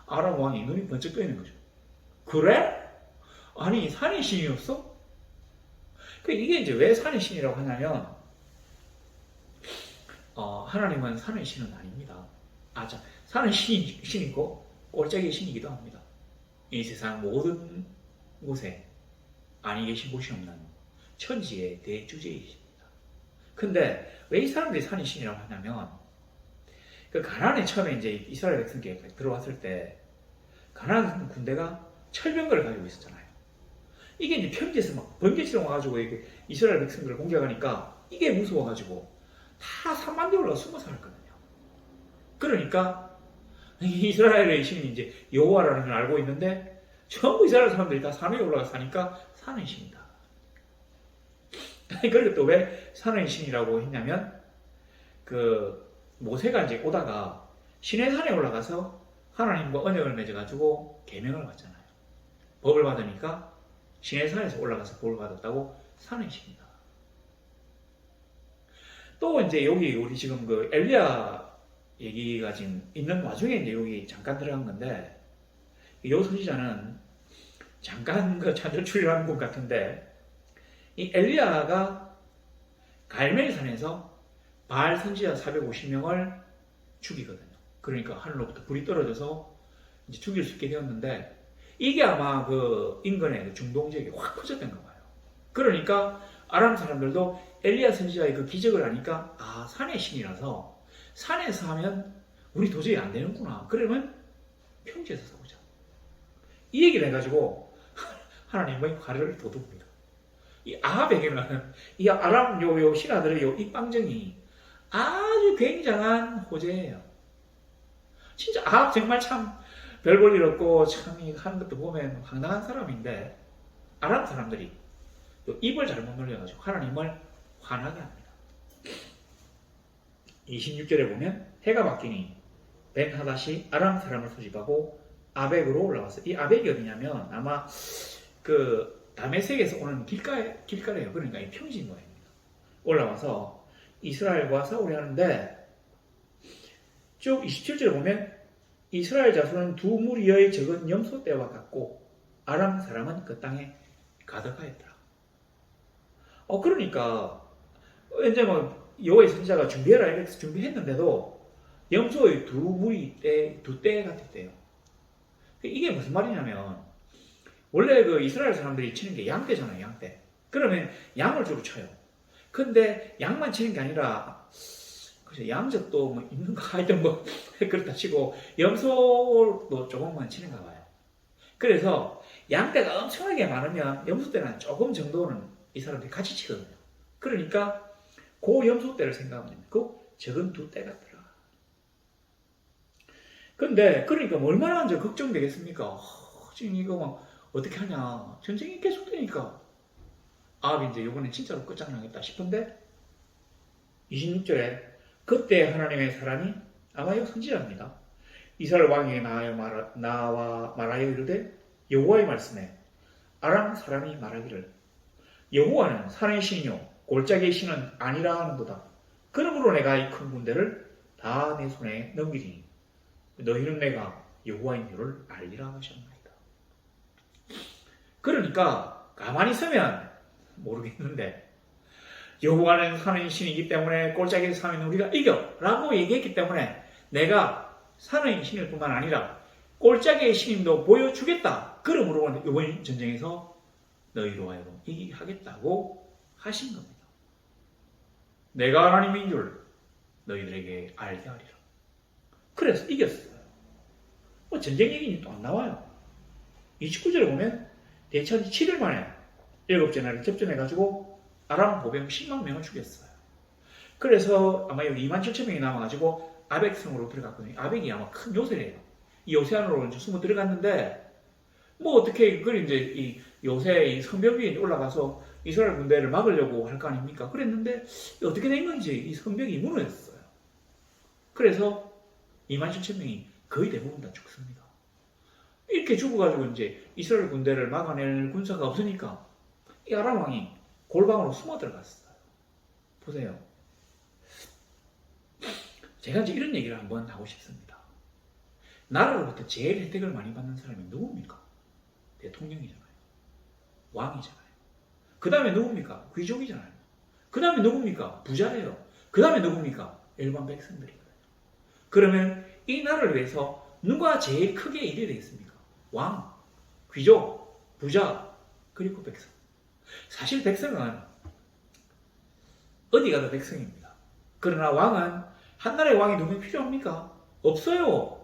아람 왕이 눈이 번쩍 뜨이는 거죠. 그래? 아니 산의 신이었어? 이게 이제 왜 산의 신이라고 하냐면 하나님은 산의 신은 아닙니다. 산은 신이고 꼴짝이의 신이기도 합니다. 이 세상 모든 곳에 아니 계신 곳이 없는 천지의 대주제이십니다. 근데 왜 이 사람들이 산의 신이라고 하냐면 그 가나안에 처음에 이제 이스라엘 백성이 들어왔을 때 가나안 군대가 철병거를 가지고 있었잖아요. 이게 이제 평지에서 막 번개처럼 와가지고 이스라엘 백성들을 공격하니까 이게 무서워가지고 다 산만대 올라가 숨어 살았거든요. 그러니까 이스라엘의 신이 이제 여호와라는 걸 알고 있는데 전부 이스라엘 사람들이 다 산에 올라가 사니까 산의 신이다. 그리고 또 왜 산의 신이라고 했냐면 그 모세가 이제 오다가 시내산에 올라가서 하나님과 언약을 맺어가지고 계명을 받잖아요. 법을 받으니까 시내산에서 올라가서 법을 받았다고 산의 신이다. 또 이제 여기 우리 지금 그 엘리야 얘기가 지금 있는 와중에 이제 여기 잠깐 들어간 건데 이 선지자는 잠깐 그 찬절 출연한 것 같은데 이 엘리야가 갈멜산에서 바알 선지자 450명을 죽이거든요. 그러니까 하늘로부터 불이 떨어져서 이제 죽일 수 있게 되었는데 이게 아마 그 인근의 그 중동 지역에 확 퍼졌던가 봐요. 그러니까 아람 사람들도 엘리야 선지자의 그 기적을 아니까 산의 신이라서 산에서 하면 우리 도저히 안 되는구나. 그러면 평지에서 싸우자. 이 얘기를 해가지고 하나님의 화를 돋웁니다. 이 아합에게는 이 아람 요 신하들의 이 빵정이 아주 굉장한 호재예요. 진짜 아합 정말 참 별 볼 일 없고 참 하는 것도 보면 황당한 사람인데 아람 사람들이 입을 잘못 놀려가지고 하나님을 화나게 합니다. 26절에 보면 해가 바뀌니 벤하닷이 아람 사람을 소집하고 아벡으로 올라왔어요. 이 아벡이 어디냐면 아마 그 다메섹에서 오는 길가래요. 그러니까 이 평지 모양입니다. 올라와서 이스라엘과 싸우려 하는데 쭉 27절에 보면 이스라엘 자손은 두 무리의 적은 염소 떼와 같고 아람 사람은 그 땅에 가득하였더라. 그러니까 이제 뭐 여호와의 선지자가 준비해라 이렇게 준비했는데도 염소의 두 떼 같았대요. 이게 무슨 말이냐면 원래 그 이스라엘 사람들이 치는 게 양떼잖아요, 양떼. 그러면 양을 주로 쳐요. 근데 양만 치는 게 아니라 그래서 양적도 뭐 있는가 하여튼 뭐 그렇다 치고 염소도 조금만 치는가 봐요. 그래서 양떼가 엄청나게 많으면 염소떼는 조금 정도는 이 사람들이 같이 치거든요. 그러니까 그 염소떼를 생각하면 됩니다. 그 적은 두 떼 같더라. 근데 그러니까 뭐 얼마나 이제 걱정되겠습니까? 지금 이거 막 어떻게 하냐. 전쟁이 계속되니까 아합이 이제 이번엔 진짜로 끝장나겠다 싶은데 26절에 그때 하나님의 사람이 아마 이거 선지자입니다. 이스라엘 왕에게 나와 말하여 이르되 여호와의 말씀에 아람 사람이 말하기를 여호와는 산의 신이요 골짜기의 신은 아니라 하는도다. 그러므로 내가 이 큰 군대를 다 내 손에 넘기리니 너희는 내가 여호와인 줄을 알리라 하셨나이다. 그러니까 가만히 있으면 모르겠는데 여호와는 산의 신이기 때문에 골짜기에서 사면 우리가 이겨 라고 얘기했기 때문에 내가 산의 신일 뿐만 아니라 골짜기의 신임도 보여주겠다. 그러므로 이번 전쟁에서 너희로 하여금 이기게 하겠다고 하신 겁니다. 내가 하나님인 줄 너희들에게 알게 하리라. 그래서 이겼어요. 전쟁 얘기는 또 안 나와요. 29절에 보면 대천이 7일 만에 7째 날에 접전해가지고 아람 보병 10만 명을 죽였어요. 그래서 아마 여기 27,000명이 남아가지고 아벡성으로 들어갔거든요. 아벡이 아마 큰 요새래요. 이 요새 안으로 숨어 들어갔는데 뭐 어떻게 그걸 이제 이 요새 이 성벽 위에 올라가서 이스라엘 군대를 막으려고 할 거 아닙니까? 그랬는데 어떻게 된 건지 이 성벽이 무너졌어요. 그래서 27,000명이 거의 대부분 다 죽습니다. 이렇게 죽어가지고 이제 이스라엘 군대를 막아낼 군사가 없으니까 이 아람 왕이 골방으로 숨어 들어갔어요. 보세요. 제가 이제 이런 얘기를 한번 하고 싶습니다. 나라로부터 제일 혜택을 많이 받는 사람이 누굽니까? 대통령이잖아요. 왕이잖아요. 그 다음에 누굽니까? 귀족이잖아요. 그 다음에 누굽니까? 부자예요. 그 다음에 누굽니까? 일반 백성들이거든요. 그러면 이 나라를 위해서 누가 제일 크게 일해야 되겠습니까? 왕, 귀족, 부자, 그리고 백성. 사실 백성은 어디 가도 백성입니다. 그러나 왕은 한 나라의 왕이 누구 필요합니까? 없어요.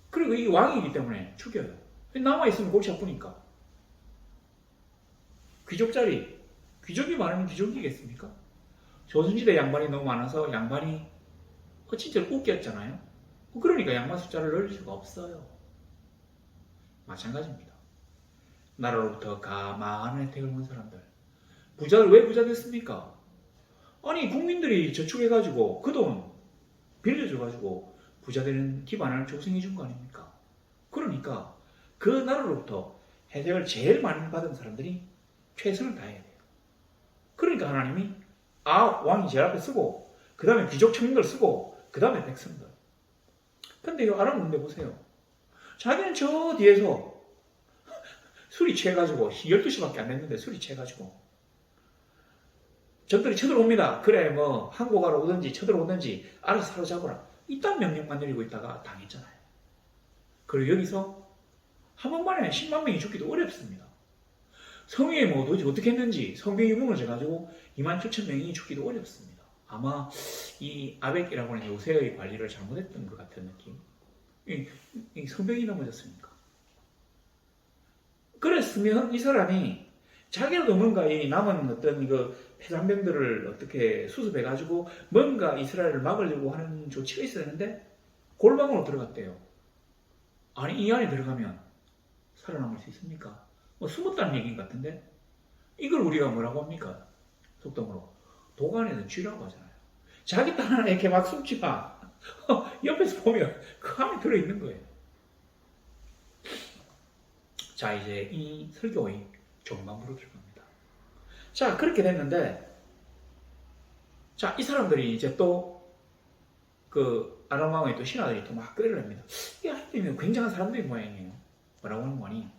그리고 이 왕이기 때문에 죽여요. 남아있으면 골치 아프니까. 귀족 자리, 귀족이 많으면 귀족이겠습니까? 조선시대 양반이 너무 많아서 양반이 진짜 웃겼잖아요. 그러니까 양반 숫자를 늘릴 수가 없어요. 마찬가지입니다. 나라로부터 가만한 혜택을 본 사람들. 부자들 왜 부자 됐습니까? 아니 국민들이 저축해가지고 그 돈 빌려줘가지고 부자 되는 기반을 조성해 준 거 아닙니까? 그러니까 그 나라로부터 혜택을 제일 많이 받은 사람들이 최선을 다해야 돼요. 그러니까 하나님이 왕이 제일 앞에 쓰고 그 다음에 귀족 청년들 쓰고 그 다음에 백성들. 근데 이 아람 군대 보세요. 자기는 저 뒤에서 술이 취해가지고 12시밖에 안 됐는데 술이 취해가지고 적들이 쳐들어옵니다. 그래 뭐 항복하러 오든지 쳐들어오든지 알아서 사로잡으라. 이딴 명령만 내리고 있다가 당했잖아요. 그리고 여기서 한 번만에 10만 명이 죽기도 어렵습니다. 성위에 뭐 도대체 어떻게 했는지 성벽이 무너져가지고 27,000명이 죽기도 어렵습니다. 아마 이 아벡이라고 하는 요새의 관리를 잘못했던 것 같은 느낌. 이 성벽이 넘어졌으니까. 그랬으면 이 사람이 자기라도 뭔가 이 남은 어떤 이거 폐산병들을 어떻게 수습해가지고 뭔가 이스라엘을 막으려고 하는 조치가 있어야 되는데 골방으로 들어갔대요. 아니 이 안에 들어가면 살아남을 수 있습니까? 뭐 숨었다는 얘기인 것 같은데 이걸 우리가 뭐라고 합니까? 속담으로 도간에는 쥐라고 하잖아요. 자기 딸 하나 이렇게 막 숨지 마. 옆에서 보면 그 안에 들어있는 거예요. 자, 이제 이 설교의 전반부로 들어갑니다. 자, 그렇게 됐는데, 자, 이 사람들이 이제 또 그 아람 왕의 또 신하들이 또 막 끌을 합니다. 이 하나님은 굉장한 사람들이 모양이에요. 뭐라고 하는 거니?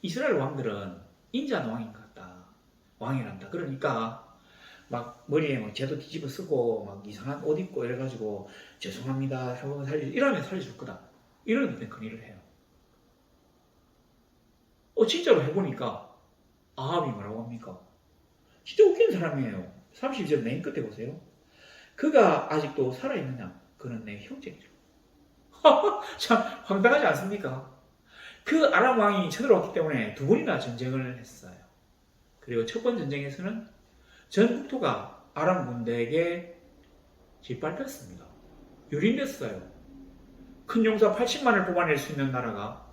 이스라엘 왕들은 인자한 왕인 것 같다. 왕이란다. 그러니까 막 머리에 뭐 제도 뒤집어 쓰고 막 이상한 옷 입고 이래가지고 죄송합니다. 한번 이러면 살려줄 거다. 이런 큰일을 해요. 진짜로 해보니까 아합이 뭐라고 합니까? 진짜 웃기는 사람이에요. 32절 맨 끝에 보세요. 그가 아직도 살아있느냐? 그는 내 형제이죠. 참 황당하지 않습니까? 그 아람 왕이 쳐들어왔기 때문에 두 번이나 전쟁을 했어요. 그리고 첫 번 전쟁에서는 전 국토가 아람 군대에게 짓밟혔습니다. 유린됐어요. 큰 용사 80만을 뽑아낼 수 있는 나라가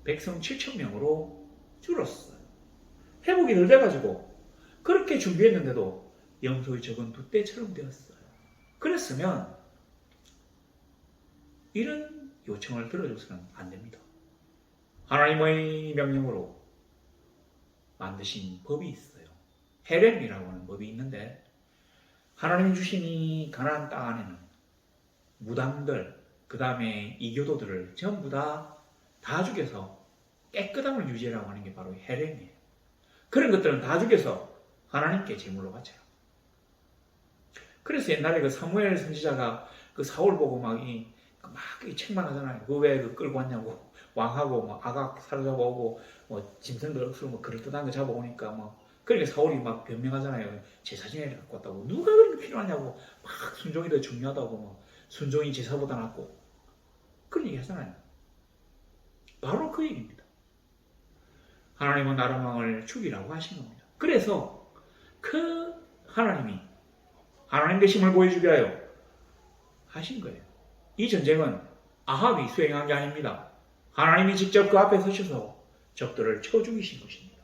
백성 7천명으로 줄었어요. 회복이 덜 돼가지고 그렇게 준비했는데도 염소의 적은 돛대처럼 되었어요. 그랬으면 이런 요청을 들어줘서는 안 됩니다. 하나님의 명령으로 만드신 법이 있어요. 헤렘이라고 하는 법이 있는데 하나님이 주신 이 가나안 땅 안에는 무당들, 그 다음에 이교도들을 전부 다 죽여서 깨끗함을 유지하라고 하는 게 바로 헤렘이에요. 그런 것들은 다 죽여서 하나님께 제물로 바쳐요. 그래서 옛날에 그 사무엘 선지자가 그 사울 보고 막 책망하잖아요. 그 왜 끌고 왔냐고. 왕하고 뭐 아각 사로잡아오고 뭐 짐승들 억수로 뭐 그럴듯한 거 잡아오니까 뭐 그러니까 사울이 막 변명하잖아요. 제사지내를 갖고 왔다고. 누가 그런 게 필요하냐고. 막 순종이 더 중요하다고. 뭐 순종이 제사보다 낫고. 그런 얘기 하잖아요. 바로 그 얘기입니다. 하나님은 아람 왕을 죽이라고 하신 겁니다. 그래서 그 하나님이 하나님 되심을 보여주기 위하여 하신 거예요. 이 전쟁은 아합이 수행한 게 아닙니다. 하나님이 직접 그 앞에 서셔서 적들을 쳐 죽이신 것입니다.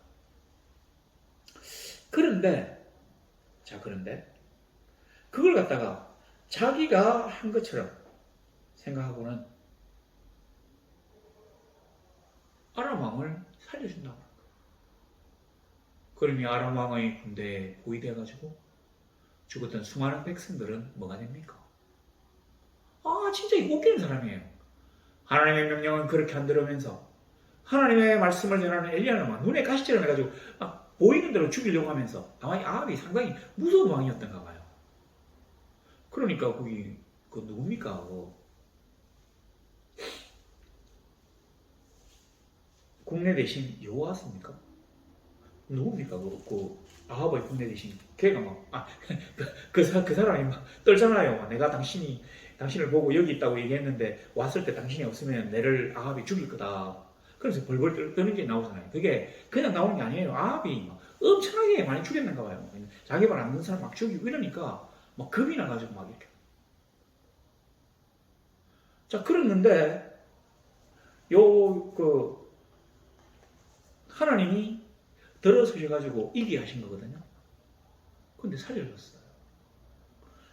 그런데 그걸 갖다가 자기가 한 것처럼 생각하고는 아람 왕을 살려준다고 합니다. 그러면 아람 왕의 군대에 보위되어가지고 죽었던 수많은 백성들은 뭐가 됩니까? 진짜 이거 웃기는 사람이에요. 하나님의 명령은 그렇게 안 들으면서 하나님의 말씀을 전하는 엘리야는 눈에 가시처럼 해가지고 보이는 대로 죽이려고 하면서 아마 아합이 상당히 무서운 왕이었던가 봐요. 그러니까 거기 그 누굽니까? 국내 대신 여호와스입니까? 누굽니까? 그 아합의 국내 대신 걔가 그 사람이 막 떨잖아요. 내가 당신을 보고 여기 있다고 얘기했는데 왔을 때 당신이 없으면 내를 아합이 죽일 거다. 그래서 벌벌 떠는 게 나오잖아요. 그게 그냥 나오는 게 아니에요. 아합이 엄청나게 많이 죽였는가 봐요. 자기 말 안 듣는 사람 막 죽이고 이러니까 막 겁이 나가지고 막 이렇게. 자, 그랬는데 하나님이 들어서셔가지고 이기게 하신 거거든요. 근데 살려줬어요.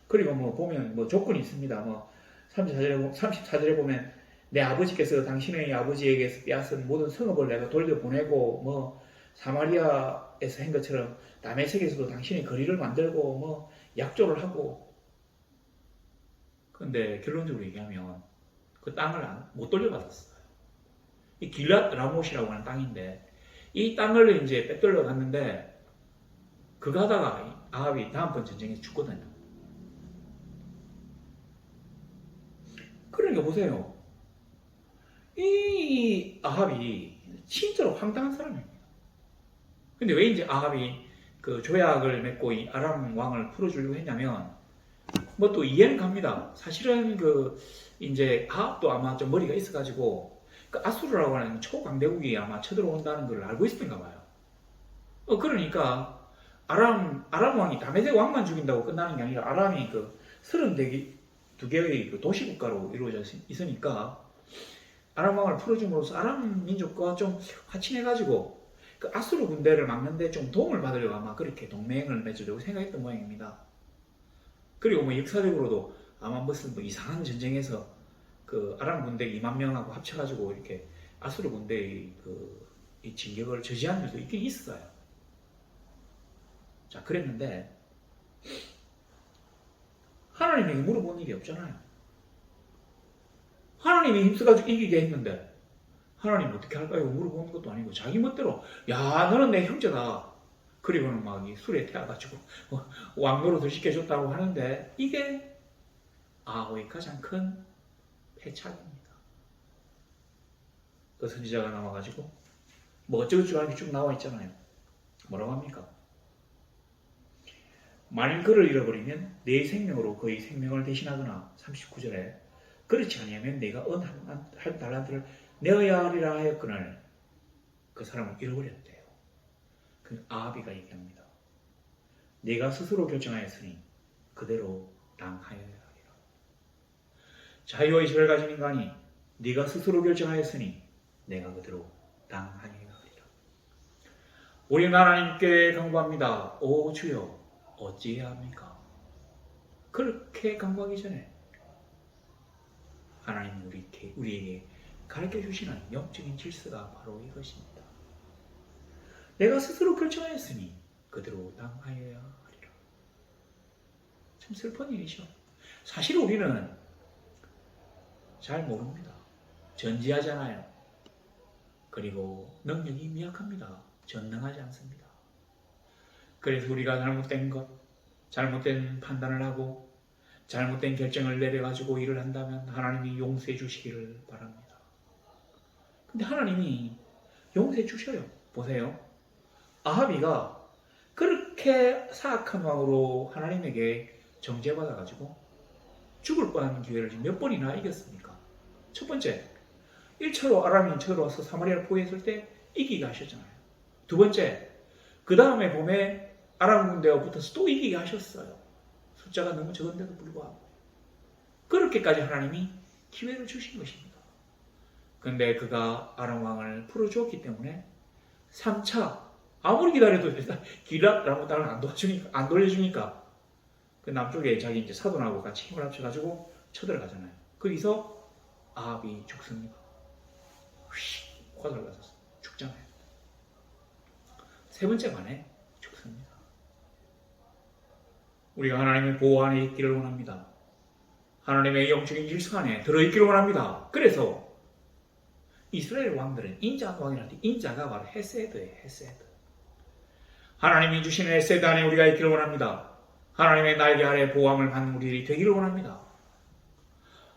그리고 보면 조건이 있습니다. 34절에 보면 내 아버지께서 당신의 아버지에게서 빼앗은 모든 성읍을 내가 돌려보내고 사마리아에서 한 것처럼 다메섹에서도 당신의 거리를 만들고 약조를 하고. 근데 결론적으로 얘기하면 그 땅을 못 돌려받았어요. 이 길랏 라못이라고 하는 땅인데 이 땅을 이제 빼돌려 갔는데 그거 하다가 아합이 다음번 전쟁에서 죽거든요. 그러니까 보세요. 이 아합이 진짜로 황당한 사람입니다. 근데 왜 이제 아합이 그 조약을 맺고 이 아람 왕을 풀어주려고 했냐면 또 이해는 갑니다. 사실은 이제 아합도 아마 좀 머리가 있어가지고 그 아수르라고 하는 초강대국이 아마 쳐들어온다는 걸 알고 있었던가 봐요. 그러니까 아람 왕이 다메섹 왕만 죽인다고 끝나는 게 아니라 아람이 32개의 도시 국가로 이루어져 있으니까 아람 왕을 풀어줌으로써 아람 민족과 좀 화친해가지고 그 아수르 군대를 막는데 좀 도움을 받으려고 아마 그렇게 동맹을 맺으려고 생각했던 모양입니다. 그리고 역사적으로도 아마 무슨 뭐 이상한 전쟁에서 그 아람 군대 2만 명하고 합쳐가지고 이렇게 아수르 군대의 이 진격을 저지한 일도 있긴 있어요. 자, 그랬는데 하나님에게 물어본 일이 없잖아요. 하나님이 힘써가지고 이기게 했는데 하나님 어떻게 할까요? 물어보는 것도 아니고 자기 멋대로 야 너는 내 형제다. 그리고는 막 이 술에 태워가지고 왕노릇을 시켜줬다고 하는데 이게 아합의 가장 큰 패착입니다. 그 선지자가 나와가지고 뭐 어쩌고저쩌고 하는 게 쭉 나와 있잖아요. 뭐라고 합니까? 만일 그를 잃어버리면 내 생명으로 그의 생명을 대신하거나 39절에 그렇지 아니하면 내가 한 달란트를 내어야 하리라 하였거늘 그 사람을 잃어버렸대요. 그 아합이가 얘기합니다. 내가 스스로 결정하였으니 그대로 당하여야 하리라. 자유의식을 가진 인간이 네가 스스로 결정하였으니 내가 그대로 당하여야 하리라. 우리는 하나님께 간구합니다. 오 주여 어찌해야 합니까? 그렇게 간구하기 전에 하나님은 우리에게 가르쳐 주시는 영적인 질서가 바로 이것입니다. 내가 스스로 결정하였으니 그대로 당하여야 하리라. 참 슬픈 일이죠. 사실 우리는 잘 모릅니다. 전지하잖아요. 그리고 능력이 미약합니다. 전능하지 않습니다. 그래서 우리가 잘못된 것, 잘못된 판단을 하고 잘못된 결정을 내려가지고 일을 한다면 하나님이 용서해 주시기를 바랍니다. 근데 하나님이 용서해 주셔요. 보세요. 아합이가 그렇게 사악한 왕으로 하나님에게 정죄받아가지고 죽을 뻔한 기회를 몇 번이나 이겼습니까? 첫 번째, 1차로 아람이 쳐들어와서 사마리아를 포위했을 때 이기게 하셨잖아요. 두 번째, 그 다음에 봄에 아람 군대와 붙어서 또 이기게 하셨어요. 숫자가 너무 적은데도 불구하고. 그렇게까지 하나님이 기회를 주신 것입니다. 근데 그가 아람 왕을 풀어주었기 때문에 3차 아무리 기다려도 기랍 땅을 안 돌려주니까 그 남쪽에 자기 이제 사돈하고 같이 힘을 합쳐가지고 쳐들어가잖아요. 거기서 아합이 죽습니다. 휙 화들어가서 죽잖아요. 세 번째 만에 죽습니다. 우리가 하나님의 보호 안에 있기를 원합니다. 하나님의 영적인 질서 안에 들어있기를 원합니다. 그래서 이스라엘 왕들은 인자 왕이라는데 인자가 바로 헤세드예요. 헤세드. 하나님이 주시는 헤세드 안에 우리가 있기를 원합니다. 하나님의 날개 아래 보호함을 받는 우리들이 되기를 원합니다.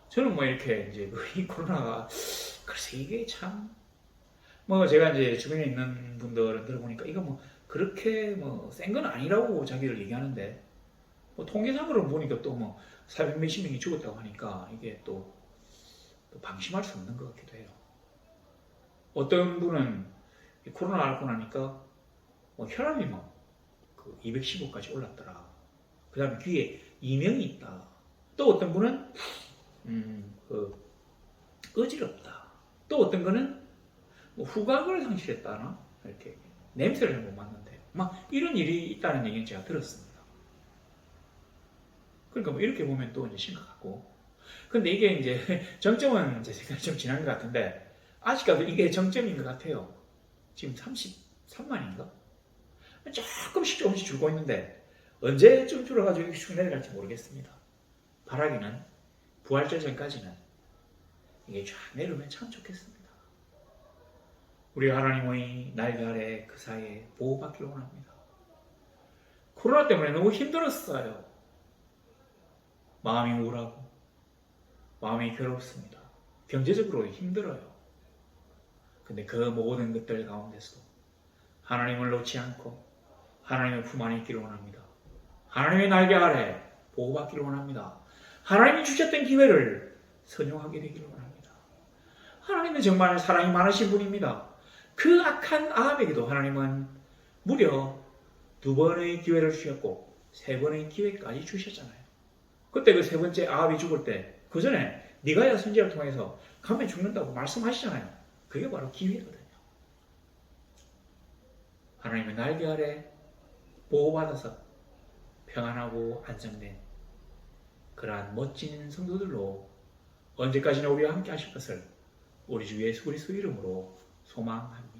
저는 뭐 이렇게 이제 이 코로나가 글쎄 이게 참 뭐 제가 이제 주변에 있는 분들은 들어보니까 이거 뭐 그렇게 뭐 센 건 아니라고 자기를 얘기하는데 뭐 통계상으로 보니까 또 뭐 400 몇십 명이 죽었다고 하니까 이게 또 방심할 수 없는 것 같기도 해요. 어떤 분은 코로나 앓고 나니까 뭐 혈압이 뭐 215까지 올랐더라. 그 다음에 귀에 이명이 있다. 또 어떤 분은 어지럽다. 또 어떤 거는 뭐 후각을 상실했다나 이렇게 냄새를 못 맡는데 막 이런 일이 있다는 얘기는 제가 들었습니다. 그러니까 뭐 이렇게 보면 또 이제 심각하고. 근데 이게 이제 정점은 제 생각에 좀 지난 것 같은데 아직까지 이게 정점인 것 같아요. 지금 33만인가? 조금씩 줄고 있는데 언제쯤 줄어가지고 슉 내려갈지 모르겠습니다. 바라기는 부활절 전까지는 이게 쫙 내려오면 참 좋겠습니다. 우리 하나님의 날개 아래 그 사이에 보호받기를 원합니다. 코로나 때문에 너무 힘들었어요. 마음이 우울하고 마음이 괴롭습니다. 경제적으로 힘들어요. 근데 그 모든 것들 가운데서도 하나님을 놓지 않고 하나님의 품 안에 있기를 원합니다. 하나님의 날개 아래 보호받기를 원합니다. 하나님이 주셨던 기회를 선용하게 되기를 원합니다. 하나님은 정말 사랑이 많으신 분입니다. 그 악한 아합에게도 하나님은 무려 2번의 기회를 주셨고 3번의 기회까지 주셨잖아요. 그때 그 3번째 아합이 죽을 때 그 전에 니가야 선지자를 통해서 가면 죽는다고 말씀하시잖아요. 그게 바로 기회거든요. 하나님의 날개 아래 보호받아서 평안하고 안정된 그러한 멋진 성도들로 언제까지나 우리와 함께 하실 것을 우리 주 예수 그리스도 이름으로 소망합니다.